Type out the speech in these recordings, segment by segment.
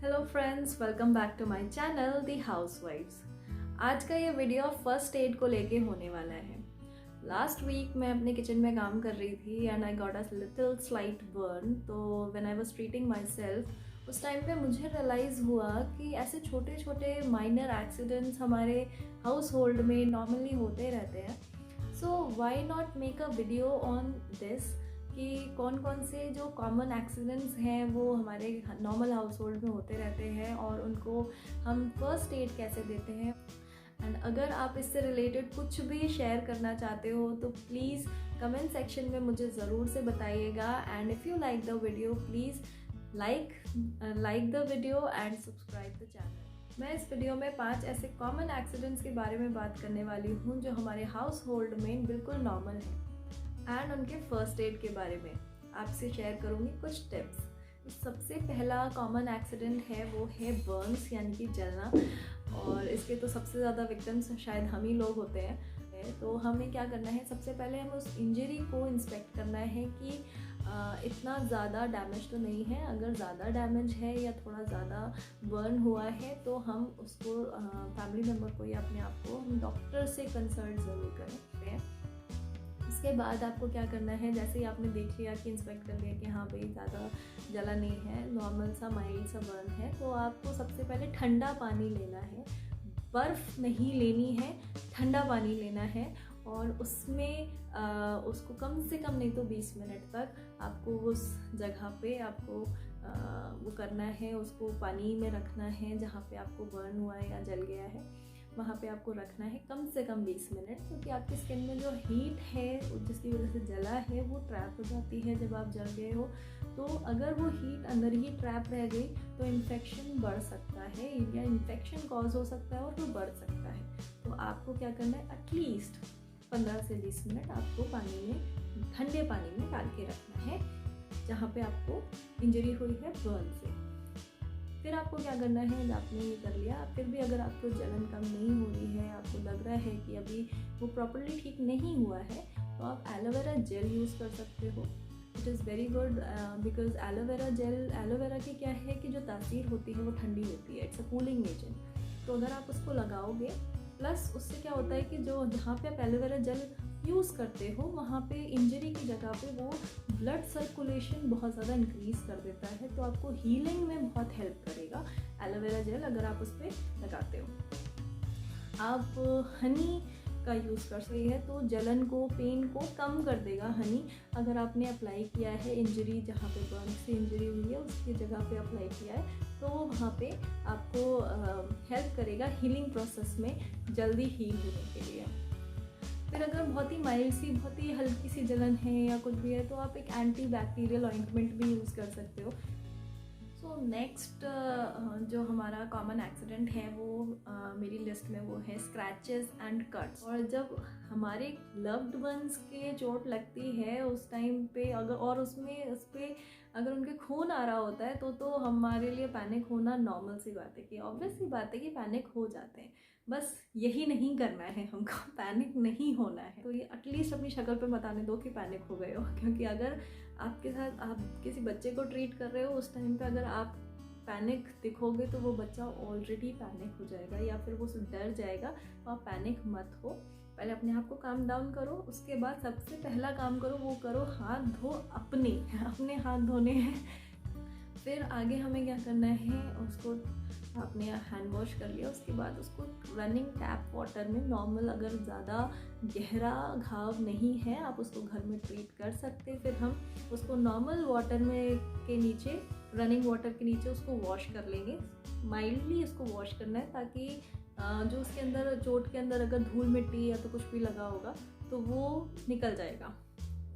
Hello friends, welcome back to my channel the हाउसवाइफ्स। आज का ये वीडियो फर्स्ट एड को लेके होने वाला है। लास्ट वीक मैं अपने किचन में काम कर रही थी and I got a little slight burn. तो when I was treating myself, उस टाइम पे मुझे रियलाइज़ हुआ कि ऐसे छोटे छोटे माइनर एक्सीडेंट्स हमारे हाउस होल्ड में नॉर्मली होते रहते हैं। So why not make a video on this कि कौन कौन से जो कॉमन एक्सीडेंट्स हैं वो हमारे नॉर्मल हाउस होल्ड में होते रहते हैं और उनको हम फर्स्ट एड कैसे देते हैं। एंड अगर आप इससे रिलेटेड कुछ भी शेयर करना चाहते हो तो प्लीज़ कमेंट सेक्शन में मुझे ज़रूर से बताइएगा। And if you like the video please like the video and subscribe the channel. मैं इस वीडियो में 5 ऐसे कॉमन एक्सीडेंट्स के बारे में बात करने वाली हूँ जो हमारे हाउस होल्ड में बिल्कुल नॉर्मल है एंड उनके फर्स्ट एड के बारे में आपसे शेयर करूँगी कुछ टिप्स। सबसे पहला कॉमन एक्सीडेंट है वो है बर्न्स यानी कि जलना, और इसके तो सबसे ज़्यादा विक्टिम्स शायद हम ही लोग होते हैं। तो हमें क्या करना है, सबसे पहले हमें उस इंजरी को इंस्पेक्ट करना है कि इतना ज़्यादा डैमेज तो नहीं है। अगर ज़्यादा डैमेज है या थोड़ा ज़्यादा बर्न हुआ है तो हम उसको फैमिली मेम्बर को या अपने आप को हम डॉक्टर से कंसल्ट ज़रूर करें। इसके बाद आपको क्या करना है, जैसे ही आपने देख लिया कि इंस्पेक्ट कर लिया कि हाँ भाई ज़्यादा जला नहीं है, नॉर्मल सा माइल्ड सा बर्न है, तो आपको सबसे पहले ठंडा पानी लेना है। बर्फ़ नहीं लेनी है, ठंडा पानी लेना है और उसमें उसको कम से कम नहीं तो 20 मिनट तक आपको उस जगह पे आपको वो करना है, उसको पानी में रखना है जहाँ पे आपको बर्न हुआ है या जल गया है, वहाँ पे आपको रखना है कम से कम 20 मिनट, क्योंकि आपकी स्किन में जो हीट है जिसकी वजह से जला है वो ट्रैप हो जाती है जब आप जल गए हो। तो अगर वो हीट अंदर ही ट्रैप रह गई तो इन्फेक्शन बढ़ सकता है या इन्फेक्शन कॉज हो सकता है और वो बढ़ सकता है। तो आपको क्या करना है, एटलीस्ट 15 से 20 मिनट आपको पानी में, ठंडे पानी में डाल के रखना है जहाँ पे आपको इंजरी हुई है बर्न से। फिर आपको क्या करना है, आपने ये कर लिया, फिर भी अगर आपको जलन कम नहीं हो रही है, आपको लग रहा है कि अभी वो प्रॉपर्ली ठीक नहीं हुआ है, तो आप एलोवेरा जेल यूज़ कर सकते हो। It is very good because aloe vera gel, aloe vera की क्या है कि जो तासीर होती है वो ठंडी होती है, इट्स अ कूलिंग एजेंट। तो अगर आप उसको लगाओगे, प्लस उससे क्या होता है कि जो जहाँ पे आप एलोवेरा जेल यूज़ करते हो वहाँ पे इंजरी की जगह पे वो ब्लड सर्कुलेशन बहुत ज़्यादा इंक्रीज़ कर देता है, तो आपको हीलिंग में बहुत हेल्प करेगा एलोवेरा जेल अगर आप उस पर लगाते हो। आप हनी का यूज़ कर सकते हैं, तो जलन को, पेन को कम कर देगा हनी। अगर आपने अप्लाई किया है इंजरी, जहाँ पे बर्न से इंजरी हुई है उसकी जगह पे अप्लाई किया है, तो वहाँ पे आपको हेल्प करेगा हीलिंग प्रोसेस में जल्दी हील होने के लिए। फिर अगर बहुत ही माइल्ड सी, बहुत ही हल्की सी जलन है या कुछ भी है, तो आप एक एंटी बैक्टीरियल ऑइंटमेंट भी यूज़ कर सकते हो। सो नेक्स्ट जो हमारा कॉमन एक्सीडेंट है वो मेरी लिस्ट में वो है स्क्रैचेस एंड कट्स। और जब हमारे लव्ड वंस के चोट लगती है उस टाइम पे अगर, और उसमें उस पर अगर उनके खून आ रहा होता है तो हमारे लिए पैनिक होना नॉर्मल सी बात है, कि ऑब्वियस सी बात है कि पैनिक हो जाते हैं। बस यही नहीं करना है हमको, पैनिक नहीं होना है। तो ये एटलीस्ट अपनी शक्ल पे बताने दो कि पैनिक हो गए हो, क्योंकि अगर आपके साथ आप किसी बच्चे को ट्रीट कर रहे हो उस टाइम पे अगर आप पैनिक दिखोगे तो वो बच्चा ऑलरेडी पैनिक हो जाएगा या फिर वो डर जाएगा। तो आप पैनिक मत हो, पहले अपने आप को काम डाउन करो। उसके बाद सबसे पहला काम करो वो करो, हाथ धो, अपने हाथ धोने हैं। फिर आगे हमें क्या करना है, उसको आपने हैंड वॉश कर लिया, उसके बाद उसको रनिंग टैप वाटर में, नॉर्मल अगर ज़्यादा गहरा घाव नहीं है आप उसको घर में ट्रीट कर सकते। फिर हम उसको नॉर्मल वाटर में के नीचे, रनिंग वाटर के नीचे उसको वॉश कर लेंगे। माइल्डली उसको वॉश करना है ताकि जो उसके अंदर, चोट के अंदर अगर धूल मिट्टी या तो कुछ भी लगा होगा तो वो निकल जाएगा।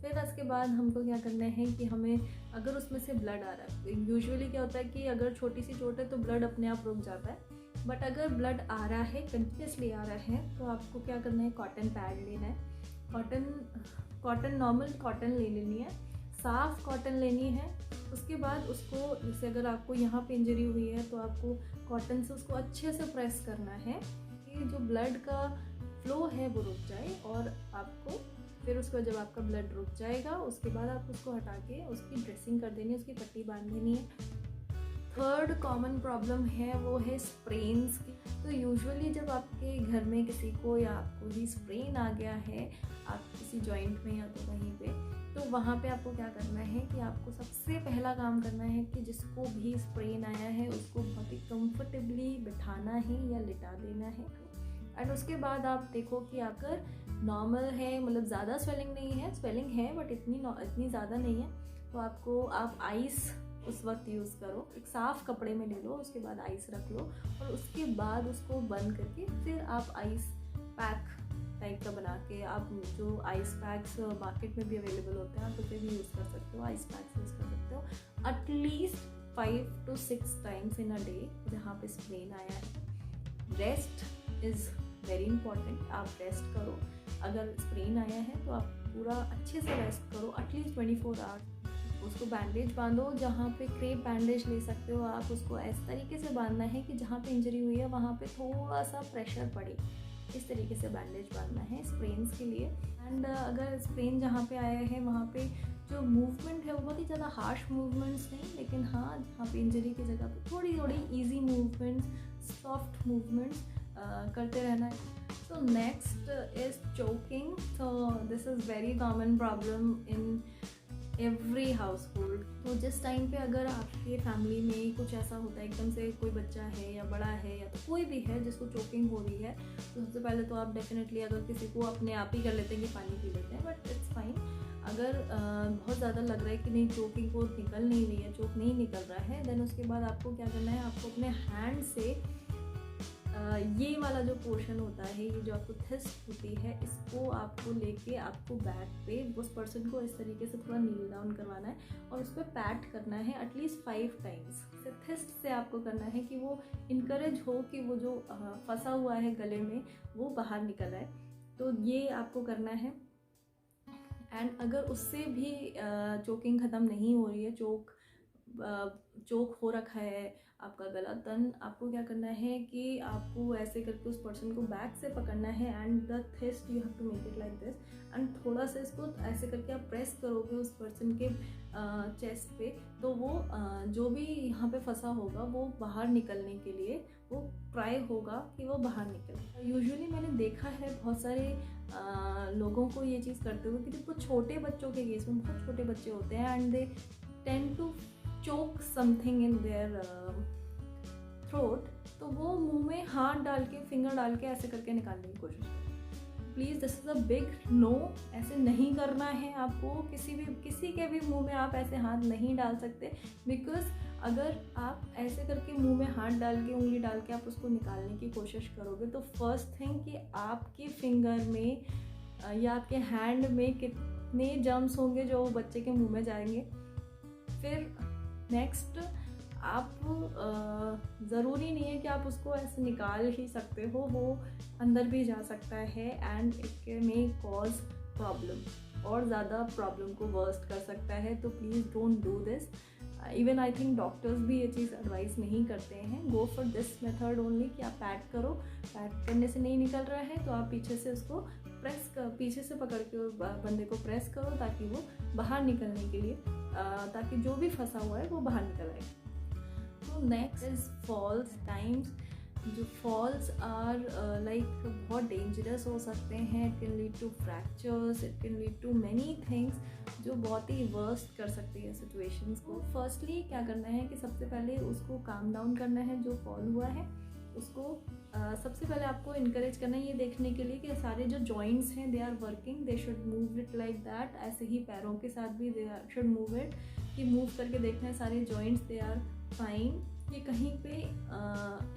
फिर उसके बाद हमको क्या करना है कि हमें, अगर उसमें से ब्लड आ रहा है, यूजुअली क्या होता है कि अगर छोटी सी चोट है तो ब्लड अपने आप रुक जाता है, बट अगर ब्लड आ रहा है, कंटिन्यूसली आ रहा है, तो आपको क्या करना है, कॉटन पैड लेना है। कॉटन नॉर्मल कॉटन ले लेनी है, साफ़ कॉटन लेनी है। उसके बाद उसको, जैसे अगर आपको यहाँ पे इंजरी हुई है तो आपको कॉटन से उसको अच्छे से प्रेस करना है कि जो ब्लड का फ्लो है वो रुक जाए। और आपको फिर उसको, जब आपका ब्लड रुक जाएगा उसके बाद आप उसको हटा के उसकी ड्रेसिंग कर देनी है, उसकी पट्टी बांध देनी है। थर्ड कॉमन प्रॉब्लम है वो है स्प्रेन्स की। तो यूजुअली जब आपके घर में किसी को या आपको ही स्प्रेन आ गया है, आप किसी जॉइंट में या तो कहीं पे, तो वहाँ पे आपको क्या करना है कि आपको सबसे पहला काम करना है कि जिसको भी स्प्रेन आया है उसको बहुत ही कंफर्टेबली बिठाना है या लिटा देना है। एंड उसके बाद आप देखो कि अगर नॉर्मल है, मतलब ज़्यादा स्वेलिंग नहीं है, स्वेलिंग है बट इतनी ज़्यादा नहीं है, तो आप आइस उस वक्त यूज़ करो। एक साफ़ कपड़े में ले लो, उसके बाद आइस रख लो और उसके बाद उसको बंद करके फिर आप आइस पैक टाइप का बना के, आप जो आइस पैक्स मार्केट में भी अवेलेबल होते हैं आप उसे भी यूज़ कर सकते हो, आइस पैक्स यूज़ कर सकते हो at least 5 to 6 times in a day जहाँ पे स्प्रेन आया है। रेस्ट इज़ वेरी इंपॉर्टेंट, आप रेस्ट करो। अगर स्प्रेन आया है तो आप पूरा अच्छे से रेस्ट करो एटलीस्ट 24 आवर्स। उसको बैंडेज बांधो, जहाँ पे क्रेप बैंडेज ले सकते हो आप, उसको इस तरीके से बांधना है कि जहाँ पे इंजरी हुई है वहाँ पे थोड़ा सा प्रेशर पड़े, इस तरीके से बैंडेज बांधना है स्प्रेन्स के लिए। एंड अगर स्प्रेन जहाँ पे आया है वहाँ पे जो मूवमेंट है वो बहुत ही ज़्यादा हार्श मूवमेंट्स नहीं, लेकिन हाँ जहाँ पे इंजरी की जगह पे थोड़ी थोड़ी ईजी मूवमेंट्स, सॉफ्ट मूवमेंट्स करते रहना है। So next is choking. So this is very common problem in every house hold. तो जिस टाइम पे अगर आपके फैमिली में कुछ ऐसा होता है, एकदम से कोई बच्चा है या बड़ा है या तो कोई भी है जिसको चोकिंग हो रही है, तो सबसे पहले तो आप डेफिनेटली अगर किसी को अपने आप ही कर लेते हैं कि पानी पी लेते हैं, बट इट्स फाइन। अगर बहुत ज़्यादा लग रहा है कि नहीं चोकिंग को निकल नहीं रही है, चोक नहीं निकल रहा है, देन उसके बाद आपको क्या करना है, आपको अपने हैंड से ये वाला जो पोर्शन होता है, ये जो आपको थिस्ट होती है, इसको आपको लेके आपको बैक पे उस पर्सन को इस तरीके से थोड़ा नील डाउन करवाना है और उस पर पैट करना है एटलीस्ट 5 टाइम्स। थिस्ट से आपको करना है कि वो इनकरेज हो कि वो जो फंसा हुआ है गले में वो बाहर निकल आए, तो ये आपको करना है। एंड अगर उससे भी चोकिंग ख़त्म नहीं हो रही है, चोक हो रखा है आपका गला, तन आपको क्या करना है कि आपको ऐसे करके उस पर्सन को बैक से पकड़ना है and the twist you have to make it like this, and थोड़ा सा इसको ऐसे करके आप प्रेस करोगे उस पर्सन के चेस्ट पे, तो वो जो भी यहाँ पे फंसा होगा वो बाहर निकलने के लिए वो ट्राई होगा कि वो बाहर निकले। यूजुअली मैंने देखा है बहुत सारे लोगों को ये चीज़ करते हुए कि जब छोटे बच्चों के केस में, बहुत छोटे बच्चे होते हैं and they tend to choke something in their throat, तो वो मुंह में हाथ डाल के, फिंगर डाल के ऐसे करके निकालने की कोशिश करें। Please this is a big no, ऐसे नहीं करना है आपको। किसी के भी मुंह में आप ऐसे हाथ नहीं डाल सकते, बिकॉज अगर आप ऐसे करके मुंह में हाथ डाल के, उंगली डाल के आप उसको निकालने की कोशिश करोगे, तो फर्स्ट थिंग कि आपके फिंगर में या आपके हैंड में कितने जर्म्स होंगे जो बच्चे के मुंह में जाएंगे। फिर नेक्स्ट, आप ज़रूरी नहीं है कि आप उसको ऐसे निकाल ही सकते हो, वो अंदर भी जा सकता है and it may cause problem, और ज़्यादा प्रॉब्लम को वर्स्ट कर सकता है। तो please don't do this. Even I think doctors भी ये चीज़ एडवाइस नहीं करते हैं। Go for this method only कि आप पैट करो, पैट करने से नहीं निकल रहा है तो आप पीछे से उसको पीछे से पकड़ के बंदे को प्रेस करो ताकि वो बाहर निकलने के लिए, ताकि जो भी फंसा हुआ है वो बाहर निकल आए। तो नेक्स्ट इज फॉल्स टाइम्स। जो फॉल्स आर लाइक बहुत डेंजरस हो सकते हैं। It can lead to fractures, it can lead to many things जो बहुत ही वर्स्ट कर सकती है सिचुएशंस को। फर्स्टली क्या करना है कि सबसे पहले उसको काम डाउन करना है, जो फॉल हुआ है उसको सबसे पहले आपको इनकरेज करना है ये देखने के लिए कि सारे जो जॉइंट्स हैं they are working, they should move it like that. ऐसे ही पैरों के साथ भी दे शुड मूव इट, कि मूव करके देखना है सारे जॉइंट्स दे आर फाइन, कि कहीं पे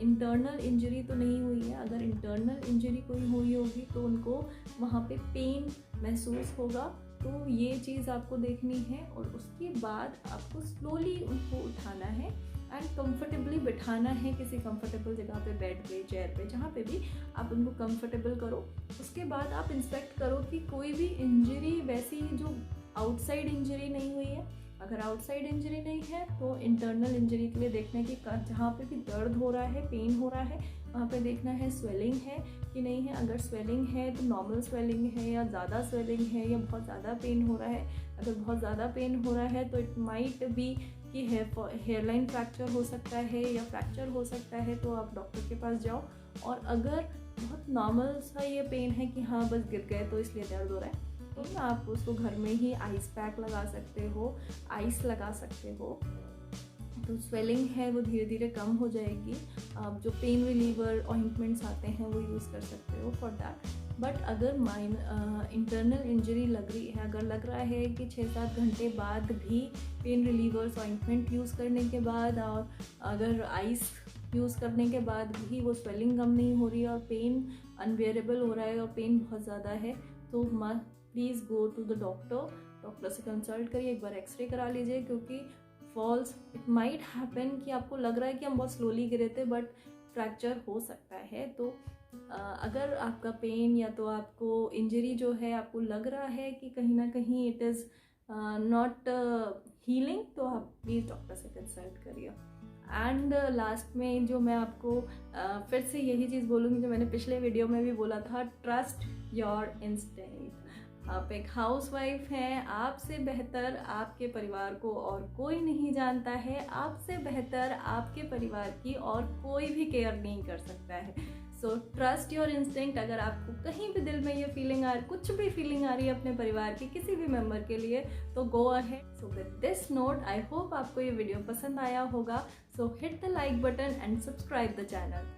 इंटरनल इंजरी तो नहीं हुई है। अगर इंटरनल इंजरी कोई हुई होगी तो उनको वहाँ पे पेन महसूस होगा, तो ये चीज़ आपको देखनी है। और उसके बाद आपको स्लोली उनको उठाना है एंड कंफर्टेबली बिठाना है किसी कंफर्टेबल जगह पे, बेड पे, चेयर पे, जहाँ पे भी आप उनको कंफर्टेबल करो। उसके बाद आप इंस्पेक्ट करो कि कोई भी इंजरी वैसी जो आउटसाइड इंजरी नहीं हुई है। अगर आउटसाइड इंजरी नहीं है तो इंटरनल इंजरी के लिए देखना है कि जहाँ पे भी दर्द हो रहा है, पेन हो रहा है, वहाँ पे देखना है स्वेलिंग है कि नहीं है। अगर स्वेलिंग है तो नॉर्मल स्वेलिंग है या ज़्यादा स्वेलिंग है या बहुत ज़्यादा पेन हो रहा है। अगर बहुत ज़्यादा पेन हो रहा है तो इट माइट बी कि आपकी हेयरलाइन फ्रैक्चर हो सकता है या फ्रैक्चर हो सकता है तो आप डॉक्टर के पास जाओ। और अगर बहुत नॉर्मल सा ये पेन है कि हाँ बस गिर गए तो इसलिए दर्द हो रहा है, तो आप उसको घर में ही आइस पैक लगा सकते हो, आइस लगा सकते हो, तो स्वेलिंग है वो धीरे धीरे कम हो जाएगी। आप जो पेन रिलीवर ऑइंटमेंट्स आते हैं वो यूज़ कर सकते हो फॉर दैट। बट अगर इंटरनल इंजरी लग रही है, अगर लग रहा है कि 6-7 घंटे बाद भी पेन रिलीवर्स ऑइंटमेंट यूज़ करने के बाद और अगर आइस यूज़ करने के बाद भी वो स्वेलिंग कम नहीं हो रही है और पेन अनबेरेबल हो रहा है और पेन बहुत ज़्यादा है, तो please go to the doctor से कंसल्ट करिए, एक बार एक्सरे करा लीजिए। क्योंकि फॉल्स इट माइट हैपन कि आपको लग रहा है कि हम बहुत स्लोली गिरे थे बट फ्रैक्चर हो सकता है। तो अगर आपका पेन या तो आपको इंजरी जो है आपको लग रहा है कि कहीं ना कहीं इट इज़ नॉट हीलिंग, तो आप प्लीज़ डॉक्टर से कंसल्ट करिए। एंड लास्ट में जो मैं आपको फिर से यही चीज़ बोलूँगी जो मैंने पिछले वीडियो में भी बोला था, ट्रस्ट योर इंस्टिंक्ट। आप एक हाउसवाइफ हैं, आपसे बेहतर आपके परिवार को और कोई नहीं जानता है, आपसे बेहतर आपके परिवार की और कोई भी केयर नहीं कर सकता है। So trust your instinct. अगर आपको कहीं भी दिल में ये फीलिंग कुछ भी फीलिंग आ रही है अपने परिवार के किसी भी मेंबर के लिए, तो go ahead. So with this note I hope आपको ये वीडियो पसंद आया होगा। सो hit the like button and subscribe the channel.